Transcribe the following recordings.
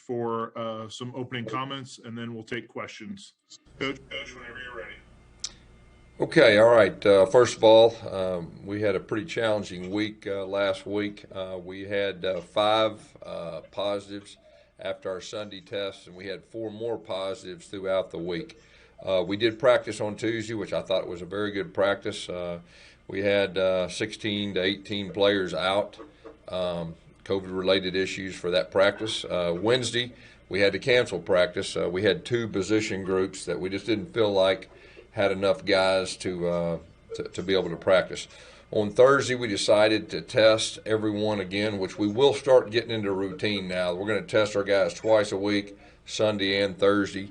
for some opening comments, and then we'll take questions. Coach, whenever you're ready. Okay, all right. First of all, we had a pretty challenging week last week. We had 5 positives after our Sunday tests, and we had 4 more positives throughout the week. We did practice on Tuesday, which I thought was a very good practice. We had 16 to 18 players out, COVID-related issues for that practice. Wednesday, we had to cancel practice. We had 2 position groups that we just didn't feel like had enough guys to be able to practice. On Thursday, we decided to test everyone again, which we will start getting into routine now. We're going to test our guys twice a week, Sunday and Thursday.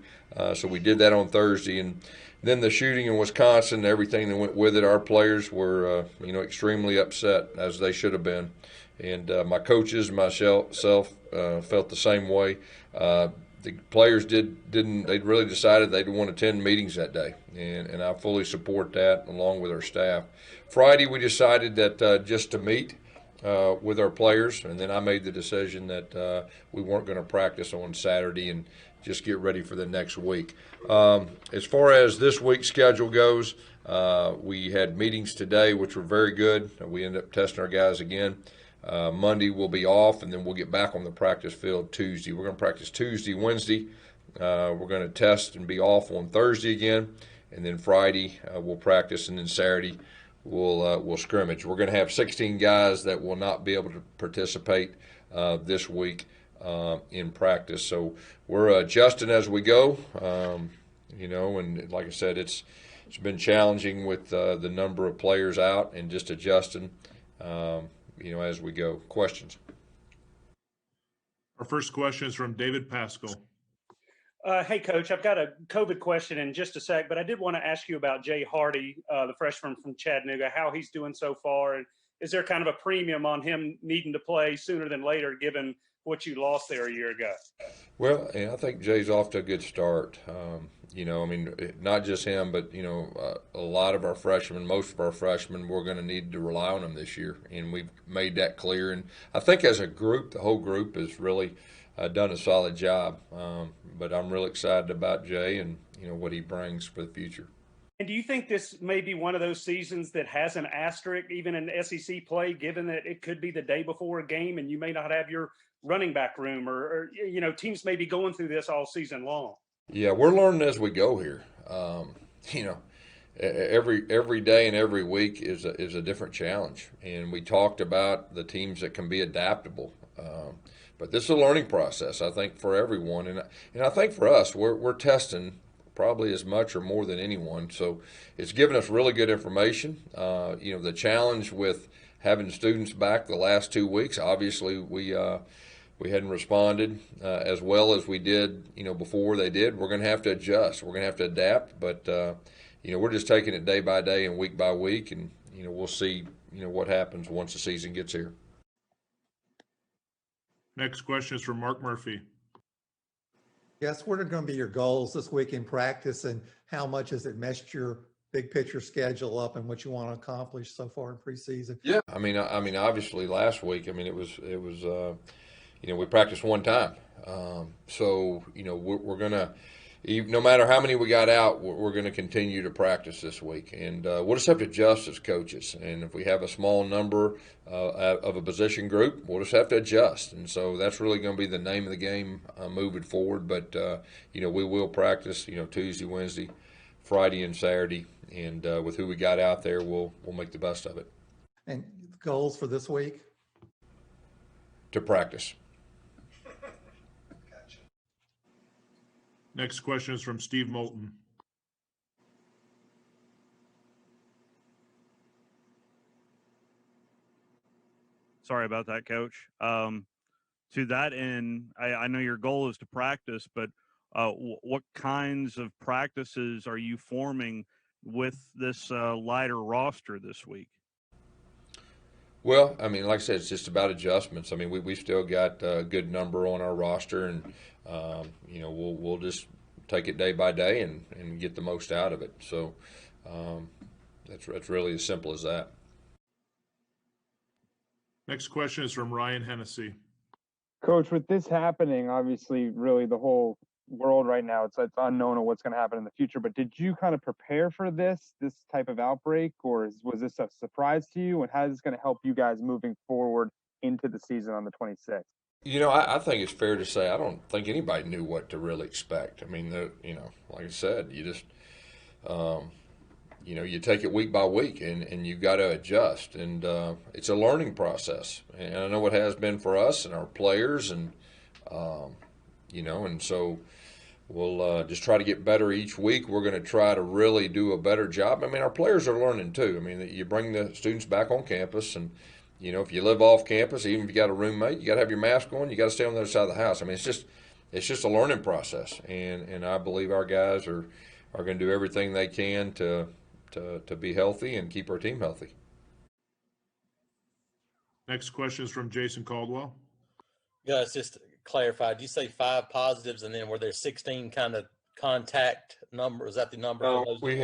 So we did that on Thursday, and then the shooting in Wisconsin and everything that went with it. Our players were, extremely upset, as they should have been, and my coaches and myself felt the same way. The players they'd really decided they'd want to attend meetings that day, and I fully support that along with our staff. Friday, we decided that just to meet with our players, and then I made the decision that we weren't going to practice on Saturday and just get ready for the next week. As far as this week's schedule goes, we had meetings today, which were very good. We ended up testing our guys again. Monday we'll be off, and then we'll get back on the practice field Tuesday. We're going to practice Tuesday, Wednesday. We're going to test and be off on Thursday again, and then Friday we'll practice, and then Saturday we'll scrimmage. We're going to have 16 guys that will not be able to participate this week in practice. So we're adjusting as we go, and like I said, it's been challenging with the number of players out and just adjusting. As we go. Questions? Our first question is from David Pascal. Hey, Coach, I've got a COVID question in just a sec, but I did want to ask you about Jay Hardy, the freshman from Chattanooga, how he's doing so far, and is there kind of a premium on him needing to play sooner than later, given what you lost there a year ago? Well, I think Jay's off to a good start. Not just him, but, a lot of our freshmen, most of our freshmen, we're going to need to rely on them this year, and we've made that clear. And I think as a group, the whole group has really done a solid job. But I'm really excited about Jay and, what he brings for the future. And do you think this may be one of those seasons that has an asterisk, even in SEC play, given that it could be the day before a game and you may not have your running back room, or teams may be going through this all season long? Yeah, we're learning as we go here. Every day and every week is a different challenge, and we talked about the teams that can be adaptable. But this is a learning process, I think, for everyone, and I think for us, we're testing probably as much or more than anyone. So it's given us really good information. The challenge with having students back the last 2 weeks, obviously we hadn't responded as well as we did, before they did. We're going to have to adjust. We're going to have to adapt. But, we're just taking it day by day and week by week, and, we'll see, what happens once the season gets here. Next question is from Mark Murphy. Yes, what are going to be your goals this week in practice, and how much has it messed your big picture schedule up and what you want to accomplish so far in preseason? Yeah, obviously last week, it was we practiced one time. So, we're going to, no matter how many we got out, we're going to continue to practice this week. And we'll just have to adjust as coaches. And if we have a small number of a position group, we'll just have to adjust. And so that's really going to be the name of the game moving forward. But, we will practice, Tuesday, Wednesday, Friday, and Saturday. And with who we got out there, we'll make the best of it. And goals for this week? To practice. Next question is from Steve Moulton. Sorry about that, Coach. To that end, I know your goal is to practice, but what kinds of practices are you forming with this lighter roster this week? Well, like I said, it's just about adjustments. We still got a good number on our roster, and we'll just take it day by day and get the most out of it. So that's really as simple as that. Next question is from Ryan Hennessy. Coach, with this happening, obviously, really the whole world right now, it's unknown of what's going to happen in the future. But did you kind of prepare for this type of outbreak, or was this a surprise to you? And how is this going to help you guys moving forward into the season on the 26th? I think it's fair to say I don't think anybody knew what to really expect. I mean, like I said, you just you take it week by week, and you've got to adjust, and it's a learning process. And I know it has been for us and our players, and and so we'll just try to get better each week. We're going to try to really do a better job. I mean, our players are learning too. I mean, you bring the students back on campus, and if you live off campus, even if you got a roommate, you got to have your mask on. You got to stay on the other side of the house. I mean, it's just a learning process, and I believe our guys are going to do everything they can to be healthy and keep our team healthy. Next question is from Jason Caldwell. Gus, just to clarify, did you say 5 positives, and then were there 16 kind of contact number? Was that the number? For those we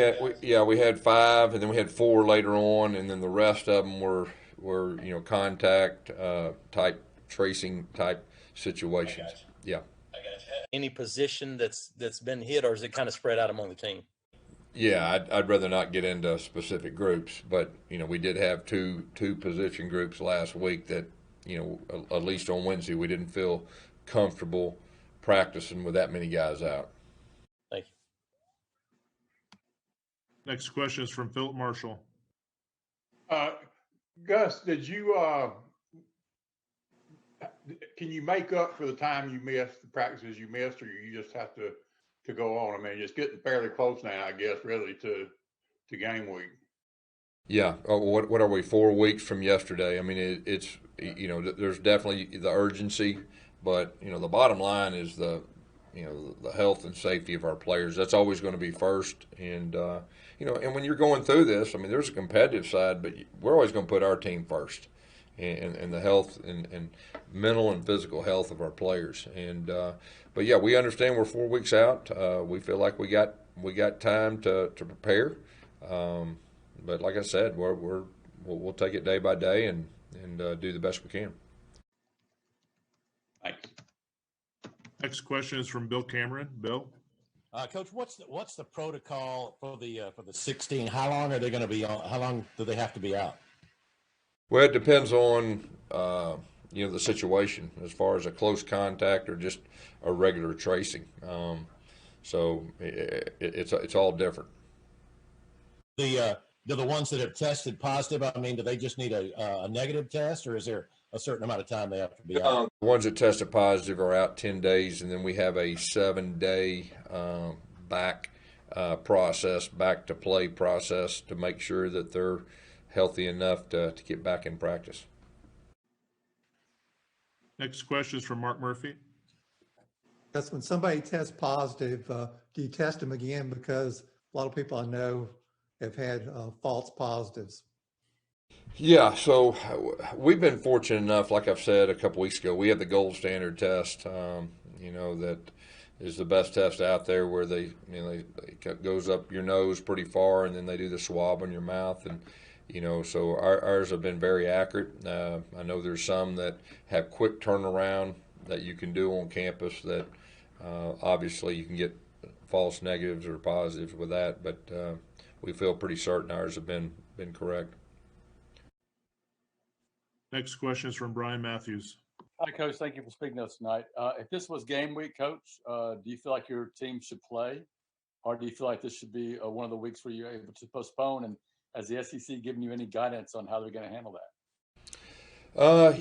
had 5, and then we had 4 later on, and then the rest of them were contact type tracing type situations. Yeah. Any position that's been hit, or is it kind of spread out among the team? Yeah, I'd rather not get into specific groups, but we did have two position groups last week that at least on Wednesday we didn't feel comfortable practicing with that many guys out. Thank you. Next question is from Philip Marshall. Gus, did you can you make up for the time you missed, the practices you missed, or you just have to go on? I mean, it's getting fairly close now, I guess, really to game week. Yeah. What are we, 4 weeks from yesterday? I mean, it's there's definitely the urgency, but the bottom line is the health and safety of our players. That's always going to be first. And and when you're going through this, I mean, there's a competitive side, but we're always going to put our team first, and the health and mental and physical health of our players. And but yeah, we understand we're 4 weeks out. We feel like we got time to prepare. But like I said, we'll take it day by day and do the best we can. Thanks. Next question is from Bill Cameron. Bill. Coach, what's the protocol for the 16? How long are they going to be on? How long do they have to be out? Well, it depends on the situation as far as a close contact or just a regular tracing. So it's all different. The ones that have tested positive, I mean, do they just need a negative test, or is there a certain amount of time they have to be out? The ones that tested positive are out 10 days, and then we have a 7-day back to play process to make sure that they're healthy enough to get back in practice. Next question is from Mark Murphy. That's when somebody tests positive, do you test them again? Because a lot of people I know have had false positives. Yeah, so we've been fortunate enough, like I've said a couple weeks ago, we have the gold standard test, that is the best test out there, where they goes up your nose pretty far, and then they do the swab on your mouth, and so ours have been very accurate. I know there's some that have quick turnaround that you can do on campus that obviously you can get false negatives or positives with that, but we feel pretty certain ours have been correct. Next question is from Brian Matthews. Hi, Coach. Thank you for speaking to us tonight. If this was game week, Coach, do you feel like your team should play, or do you feel like this should be one of the weeks where you're able to postpone? And has the SEC given you any guidance on how they're going to handle that? I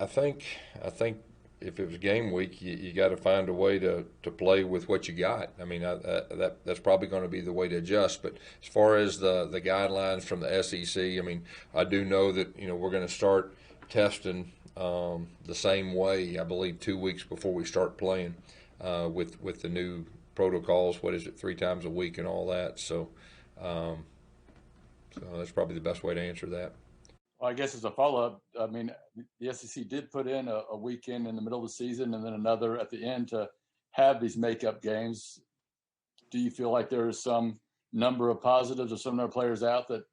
think if it was game week, you got to find a way to play with what you got. I mean, that's probably going to be the way to adjust. But as far as the guidelines from the SEC, I mean, I do know that we're going to start testing the same way. I believe 2 weeks before we start playing with the new protocols. What is it, 3 times a week and all that? So that's probably the best way to answer that. Well, I guess as a follow-up, I mean, the SEC did put in a weekend in the middle of the season and then another at the end to have these makeup games. Do you feel like there is some number of positives or some number of players out that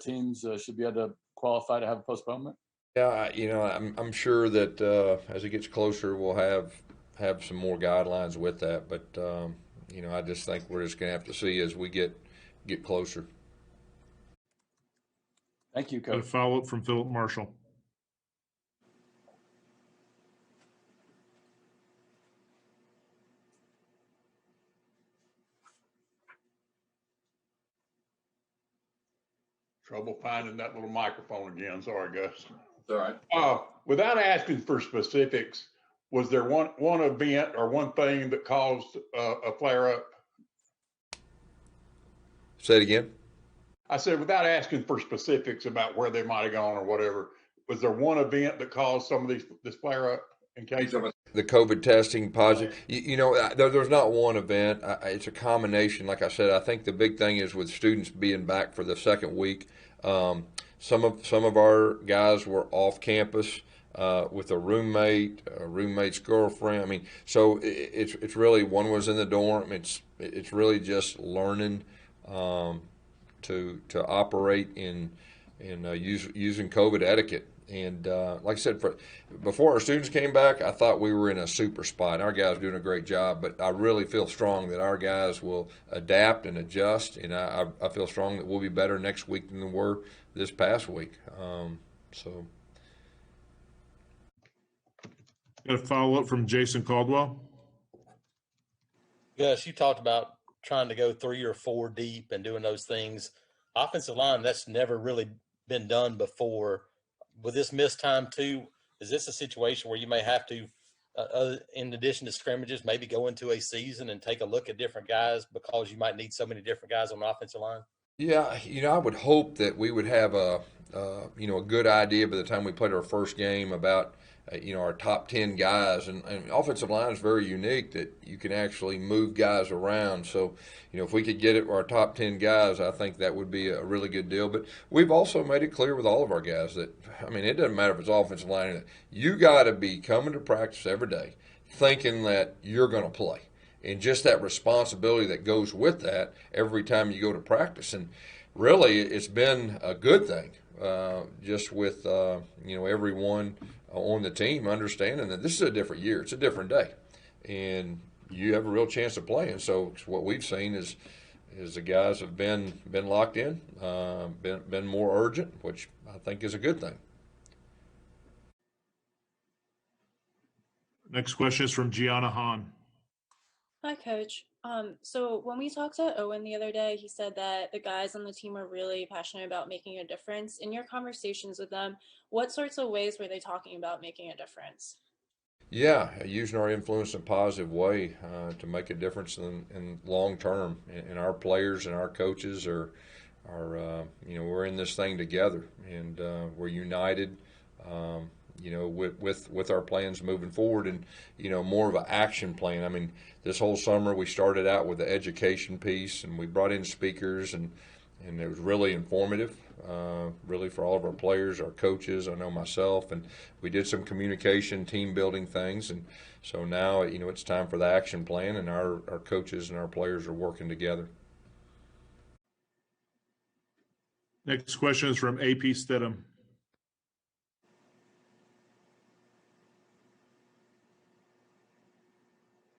teams should be able to qualify to have a postponement? Yeah, I'm sure that as it gets closer, we'll have some more guidelines with that. But I just think we're just gonna have to see as we get closer. Thank you, Got a Coach. follow-up from Philip Marshall. Trouble finding that little microphone again. Sorry, Gus. All right. Without asking for specifics, was there one event or one thing that caused a flare up? Say it again. I said, without asking for specifics about where they might have gone or whatever, was there one event that caused some of this flare up in case of The COVID testing positive. There's not one event. It's a combination. Like I said, I think the big thing is with students being back for the second week. Some of our guys were off campus with a roommate's girlfriend. I mean, so it's really one was in the dorm. It's really just learning to operate in using COVID etiquette. And like I said, before our students came back, I thought we were in a super spot. Our guys are doing a great job, but I really feel strong that our guys will adapt and adjust. And I feel strong that we'll be better next week than we were this past week. So. Got a follow-up from Jason Caldwell. Gus, you talked about trying to go 3 or 4 deep and doing those things. Offensive line, that's never really been done before. With this missed time too, is this a situation where you may have to, in addition to scrimmages, maybe go into a season and take a look at different guys because you might need so many different guys on the offensive line? Yeah, I would hope that we would have a good idea by the time we played our first game about our top 10 guys, and offensive line is very unique that you can actually move guys around. So if we could get it our top 10 guys, I think that would be a really good deal. But we've also made it clear with all of our guys that it doesn't matter if it's offensive line. You got to be coming to practice every day thinking that you're going to play. And just that responsibility that goes with that every time you go to practice. And really, it's been a good thing, just with, everyone on the team understanding that this is a different year. It's a different day. And you have a real chance of playing. So what we've seen is the guys have been locked in, been more urgent, which I think is a good thing. Next question is from Gianna Hahn. Hi, Coach. So when we talked to Owen the other day, he said that the guys on the team are really passionate about making a difference. In your conversations with them, what sorts of ways were they talking about making a difference? Yeah, using our influence in a positive way to make a difference in long term. And our players and our coaches are we're in this thing together, and we're united. With our plans moving forward, and more of an action plan. This whole summer we started out with the education piece, and we brought in speakers, and it was really informative, really for all of our players, our coaches. I know myself, and we did some communication, team building things, and so now it's time for the action plan, and our coaches and our players are working together. Next question is from AP Stidham.